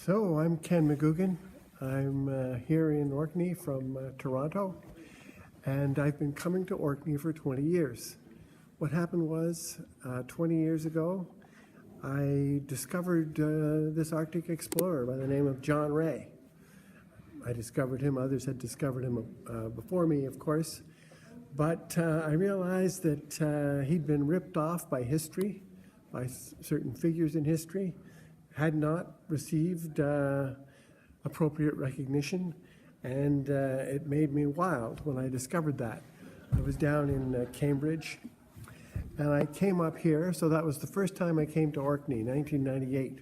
So I'm Ken McGoogan. I'm here in Orkney from Toronto, and I've been coming to Orkney for 20 years. What happened was 20 years ago, I discovered this Arctic explorer by the name of John Rae. I discovered him, others had discovered him before me, of course, but I realized that he'd been ripped off by history, by certain figures in history, had not received appropriate recognition, and it made me wild when I discovered that. I was down in Cambridge, and I came up here, so that was the first time I came to Orkney, 1998.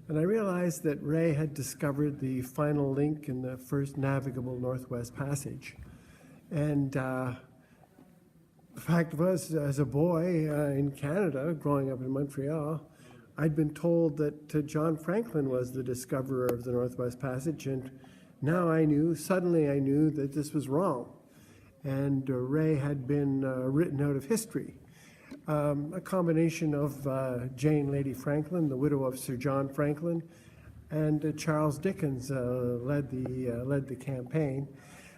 And I realized that Rae had discovered the final link in the first navigable Northwest Passage. And the fact was, as a boy in Canada, growing up in Montreal, I'd been told that John Franklin was the discoverer of the Northwest Passage, and now suddenly I knew that this was wrong. And Rae had been written out of history. A combination of Jane Lady Franklin, the widow of Sir John Franklin, and Charles Dickens led the campaign.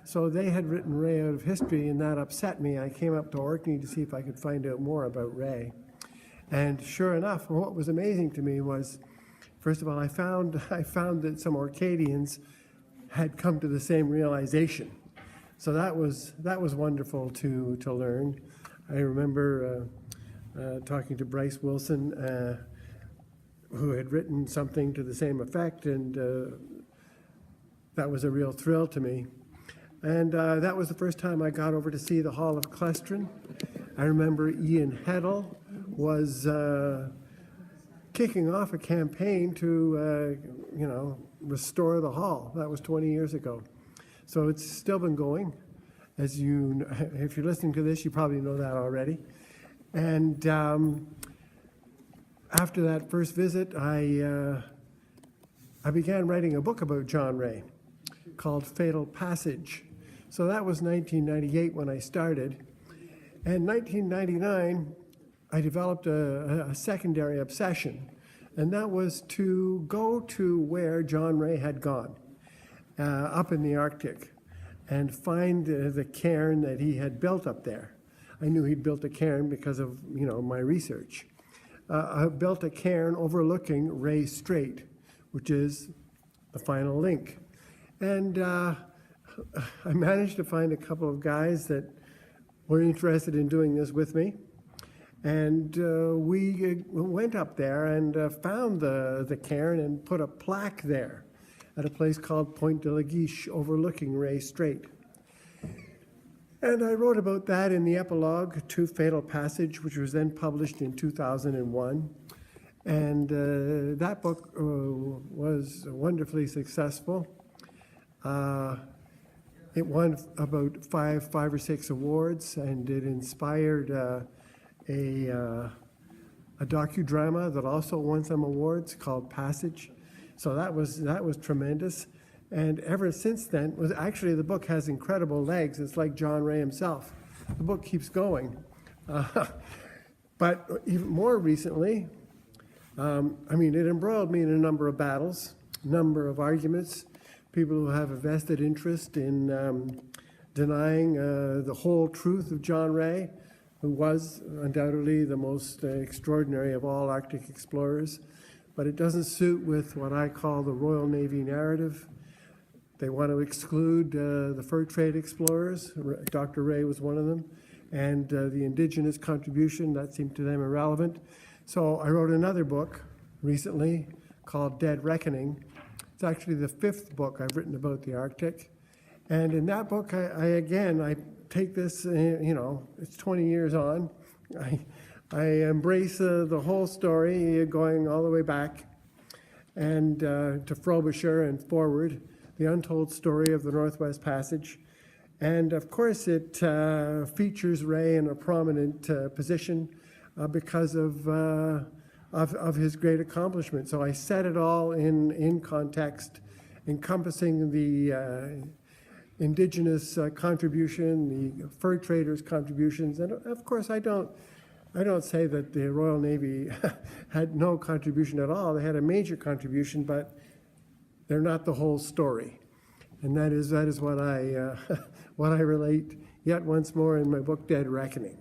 So they had written Rae out of history, and that upset me. I came up to Orkney to see if I could find out more about Rae. And sure enough, what was amazing to me was, first of all, I found that some Orcadians had come to the same realization. So that was wonderful to learn. I remember talking to Bryce Wilson, who had written something to the same effect, and that was a real thrill to me. And that was the first time I got over to see the Hall of Clestran. I remember Ian Heddle was kicking off a campaign to, restore the hall. That was 20 years ago. So it's still been going. As you, if you're listening to this, you probably know that already. And after that first visit, I began writing a book about John Rae called Fatal Passage. So that was 1998 when I started. And 1999, I developed a secondary obsession, and that was to go to where John Rae had gone, up in the Arctic, and find the cairn that he had built up there. I knew he'd built a cairn because of my research. I built a cairn overlooking Rae Strait, which is the final link. And I managed to find a couple of guys that were interested in doing this with me. And we went up there and found the cairn and put a plaque there at a place called Point de la Guiche overlooking Rae Strait. And I wrote about that in the epilogue to Fatal Passage, which was then published in 2001. And that book was wonderfully successful. It won about five or six awards, and it inspired a docudrama that also won some awards called Passage. So that was tremendous. And ever since then, the book has incredible legs. It's like John Rae himself. The book keeps going. But even more recently, it embroiled me in a number of battles, a number of arguments, people who have a vested interest in denying the whole truth of John Rae, who was undoubtedly the most extraordinary of all Arctic explorers. But it doesn't suit with what I call the Royal Navy narrative. They want to exclude the fur trade explorers. Dr. Rae was one of them. And the indigenous contribution, that seemed to them irrelevant. So I wrote another book recently called Dead Reckoning. It's actually the fifth book I've written about the Arctic. And in that book, I take this, it's 20 years on. I embrace the whole story going all the way back and to Frobisher and forward, the untold story of the Northwest Passage. And of course, it features Rae in a prominent position because of his great accomplishment. So I set it all in context, encompassing the indigenous contribution, the fur traders' contributions, and of course I don't say that the Royal Navy had no contribution at all. They had a major contribution, but they're not the whole story. And that is what I what I relate yet once more in my book, Dead Reckoning.